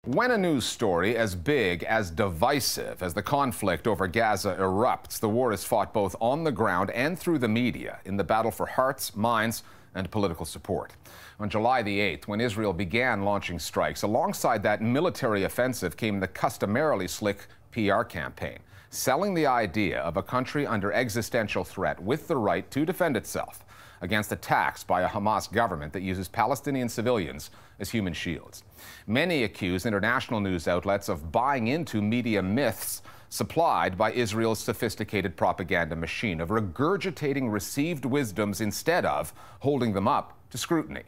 When a news story as big, as divisive as the conflict over Gaza erupts, the war is fought both on the ground and through the media in the battle for hearts, minds, and political support. On July the 8th, when Israel began launching strikes, alongside that military offensive came the customarily slick PR campaign, selling the idea of a country under existential threat with the right to defend itself against attacks by a Hamas government that uses Palestinian civilians as human shields. Many accuse international news outlets of buying into media myths supplied by Israel's sophisticated propaganda machine, of regurgitating received wisdoms instead of holding them up to scrutiny.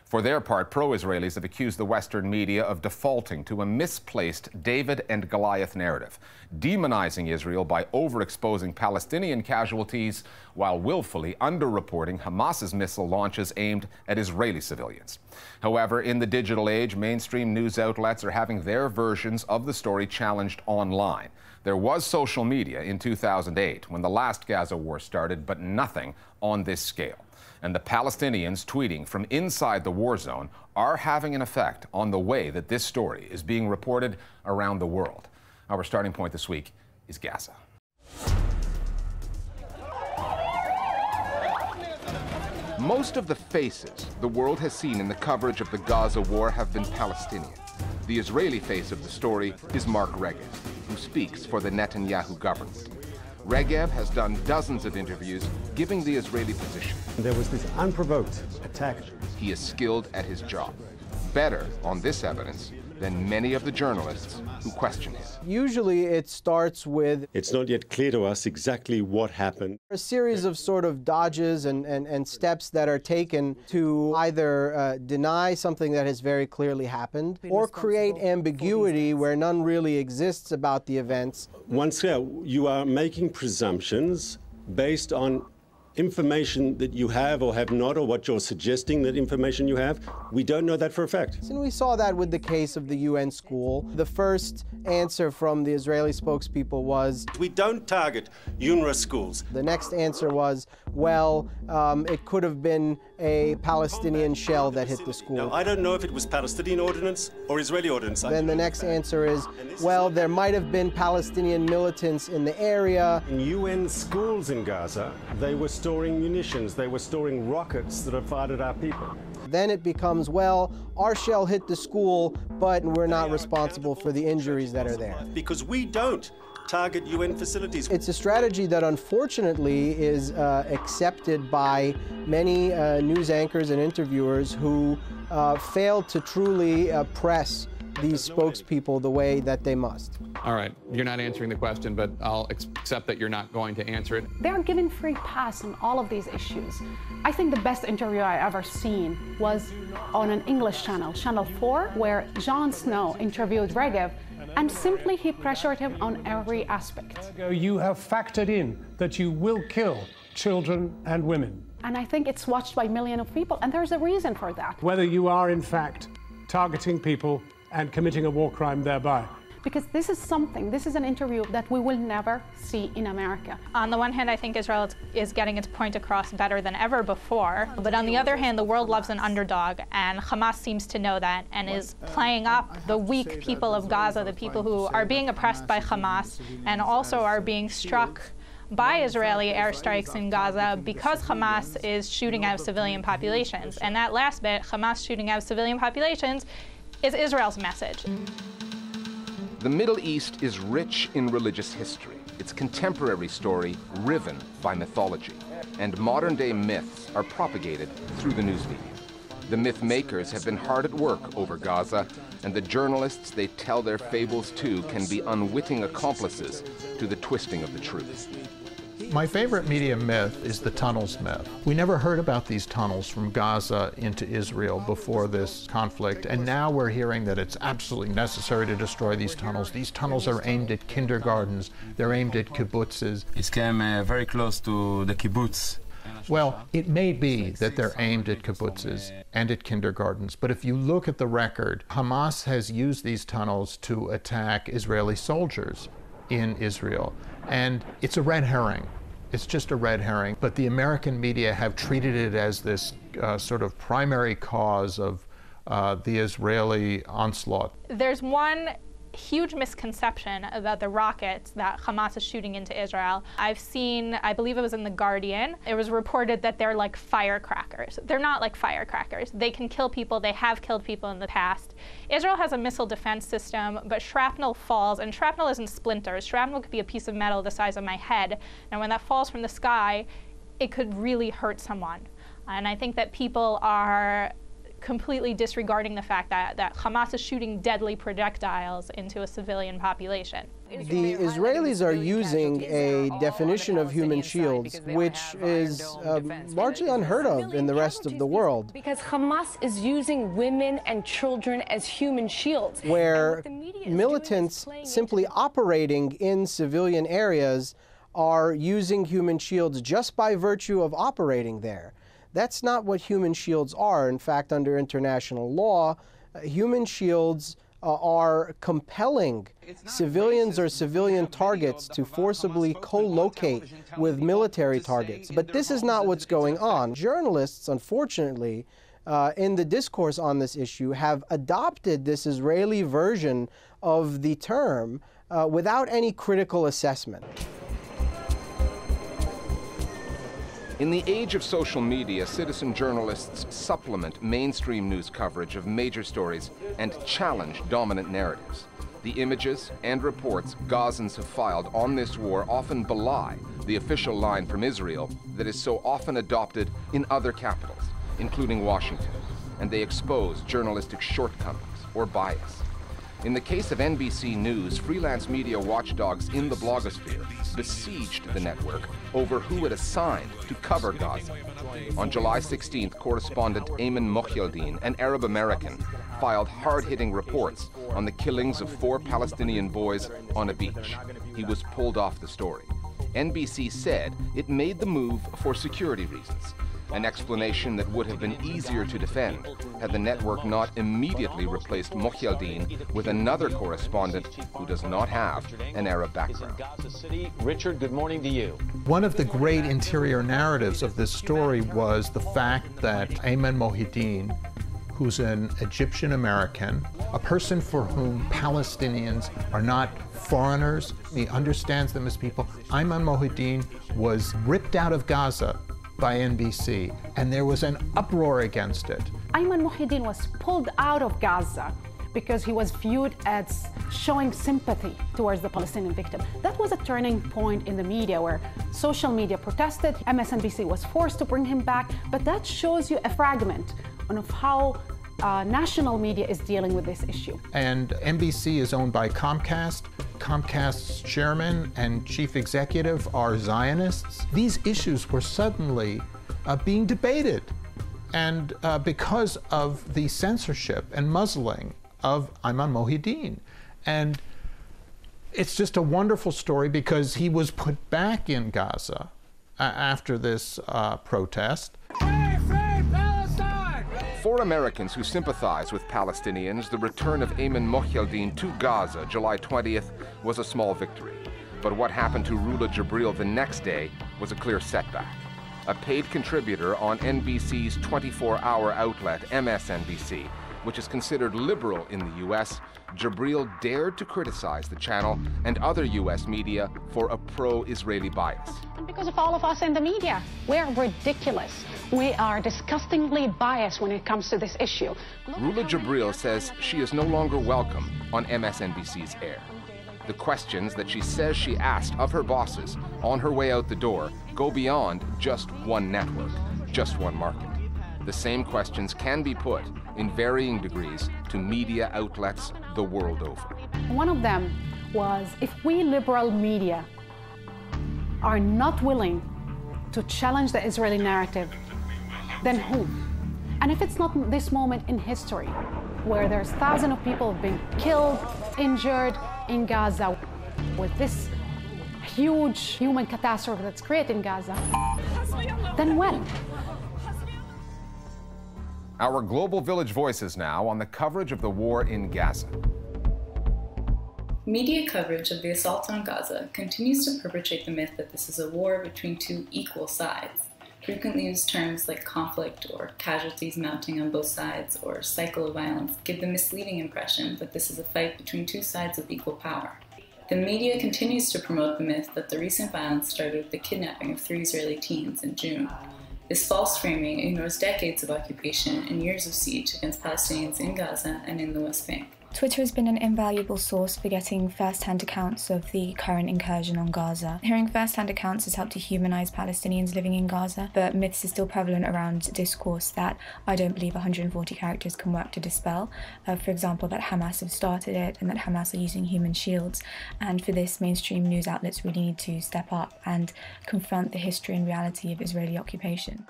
For their part, pro-Israelis have accused the Western media of defaulting to a misplaced David and Goliath narrative, demonizing Israel by overexposing Palestinian casualties while willfully underreporting Hamas's missile launches aimed at Israeli civilians. However, in the digital age, mainstream news outlets are having their versions of the story challenged online. There was social media in 2008 when the last Gaza war started, but nothing on this scale. And the Palestinians tweeting from inside the war zone are having an effect on the way that this story is being reported around the world. Our starting point this week is Gaza. Most of the faces the world has seen in the coverage of the Gaza war have been Palestinian. The Israeli face of the story is Mark Regev, who speaks for the Netanyahu government. Regev has done dozens of interviews giving the Israeli position. There was this unprovoked attack. He is skilled at his job, better on this evidence than many of the journalists who question him. Usually it starts with... It's not yet clear to us exactly what happened. A series of sort of dodges and steps that are taken to either deny something that has very clearly happened or create ambiguity where none really exists about the events. Once you are making presumptions based on information that you have or have not, or what you're suggesting that information you have. We don't know that for a fact. And we saw that with the case of the UN school. The first answer from the Israeli spokespeople was, we don't target UNRWA schools. The next answer was, well, it could have been a Palestinian shell that hit the school. Now, I don't know if it was Palestinian ordnance or Israeli ordnance. Then the next answer is, well, there might have been Palestinian militants in the area. In UN schools in Gaza, they were storing munitions, they were storing rockets that are fired at our people. Then it becomes, well, our shell hit the school, but we're not responsible for the injuries that are there. Because we don't target UN facilities. It's a strategy that unfortunately is accepted by many news anchors and interviewers who fail to truly press these spokespeople the way that they must. All right, you're not answering the question, but I'll accept that you're not going to answer it. They're given free pass on all of these issues. I think the best interview I ever seen was on an English channel, Channel 4, where Jon Snow interviewed Regev, and simply he pressured him on every aspect. You have factored in that you will kill children and women. And I think it's watched by millions of people, and there's a reason for that. Whether you are, in fact, targeting people and committing a war crime thereby. Because this is an interview that we will never see in America. On the one hand, I think Israel is getting its point across better than ever before. But on the other hand, the world loves an underdog, and Hamas seems to know that and is playing up the weak people of Gaza, the people who are being oppressed by Hamas and also are being struck by Israeli airstrikes in Gaza because Hamas is shooting out civilian populations. And that last bit, Hamas shooting out civilian populations, is Israel's message. The Middle East is rich in religious history, its contemporary story riven by mythology, and modern-day myths are propagated through the news media. The myth makers have been hard at work over Gaza, and the journalists they tell their fables to can be unwitting accomplices to the twisting of the truth. My favorite media myth is the tunnels myth. We never heard about these tunnels from Gaza into Israel before this conflict, and now we're hearing that it's absolutely necessary to destroy these tunnels. These tunnels are aimed at kindergartens, they're aimed at kibbutzes. It came very close to the kibbutz. Well, it may be that they're aimed at kibbutzes and at kindergartens, but if you look at the record, Hamas has used these tunnels to attack Israeli soldiers in Israel, and it's a red herring. It's just a red herring, but the American media have treated it as this sort of primary cause of the Israeli onslaught. There's one huge misconception about the rockets that Hamas is shooting into Israel. I've seen, I believe it was in The Guardian, it was reported that they're like firecrackers. They're not like firecrackers. They can kill people. They have killed people in the past. Israel has a missile defense system, but shrapnel falls, and shrapnel isn't splinters. Shrapnel could be a piece of metal the size of my head, and when that falls from the sky, it could really hurt someone. And I think that people are completely disregarding the fact that Hamas is shooting deadly projectiles into a civilian population. The Israelis are using a definition of human shields which is largely unheard of in the rest of the world. Because Hamas is using women and children as human shields. Where militants simply operating in civilian areas are using human shields just by virtue of operating there. That's not what human shields are. In fact, under international law, human shields are compelling civilians or civilian targets to forcibly co-locate with military targets. But this is not what's going on. Journalists, unfortunately, in the discourse on this issue, have adopted this Israeli version of the term without any critical assessment. In the age of social media, citizen journalists supplement mainstream news coverage of major stories and challenge dominant narratives. The images and reports Gazans have filed on this war often belie the official line from Israel that is so often adopted in other capitals, including Washington, and they expose journalistic shortcomings or bias. In the case of NBC News, freelance media watchdogs in the blogosphere besieged the network over who it assigned to cover Gaza. On July 16th, correspondent Ayman Mohyeldin, an Arab American, filed hard-hitting reports on the killings of 4 Palestinian boys on a beach. He was pulled off the story. NBC said it made the move for security reasons, an explanation that would have been easier to defend had the network not immediately replaced Mohyeldin with another correspondent who does not have an Arab background. Richard, good morning to you. One of the great interior narratives of this story was the fact that Ayman Mohyeldin, who's an Egyptian American, a person for whom Palestinians are not foreigners, he understands them as people. Ayman Mohyeldin was ripped out of Gaza by NBC, and there was an uproar against it. Ayman Mohyeldin was pulled out of Gaza because he was viewed as showing sympathy towards the Palestinian victim. That was a turning point in the media where social media protested. MSNBC was forced to bring him back, but that shows you a fragment of how national media is dealing with this issue. And NBC is owned by Comcast. Comcast's chairman and chief executive are Zionists. These issues were suddenly being debated. And because of the censorship and muzzling of Ayman Mohyeldin. And it's just a wonderful story because he was put back in Gaza after this protest. For Americans who sympathize with Palestinians, the return of Ayman Mohyeldin to Gaza July 20th was a small victory. But what happened to Rula Jibril the next day was a clear setback. A paid contributor on NBC's 24-hour outlet, MSNBC, which is considered liberal in the U.S., Jibril dared to criticize the channel and other U.S. media for a pro-Israeli bias. And because of all of us in the media, we're ridiculous. We are disgustingly biased when it comes to this issue. Rula Jibril says she is no longer welcome on MSNBC's air. The questions that she says she asked of her bosses on her way out the door go beyond just one network, just one market. The same questions can be put in varying degrees to media outlets the world over. One of them was, if we liberal media are not willing to challenge the Israeli narrative, then who? And if it's not this moment in history, where there's thousands of people being killed, injured in Gaza, with this huge human catastrophe that's created in Gaza, then when? Our Global Village Voices now on the coverage of the war in Gaza. Media coverage of the assault on Gaza continues to perpetrate the myth that this is a war between 2 equal sides. frequently used terms like conflict or casualties mounting on both sides or cycle of violence give the misleading impression that this is a fight between two sides of equal power. The media continues to promote the myth that the recent violence started with the kidnapping of 3 Israeli teens in June. This false framing ignores decades of occupation and years of siege against Palestinians in Gaza and in the West Bank. Twitter has been an invaluable source for getting first-hand accounts of the current incursion on Gaza. Hearing first-hand accounts has helped to humanise Palestinians living in Gaza, but myths are still prevalent around discourse that I don't believe 140 characters can work to dispel. For example, that Hamas have started it and that Hamas are using human shields. And for this, mainstream news outlets really need to step up and confront the history and reality of Israeli occupation.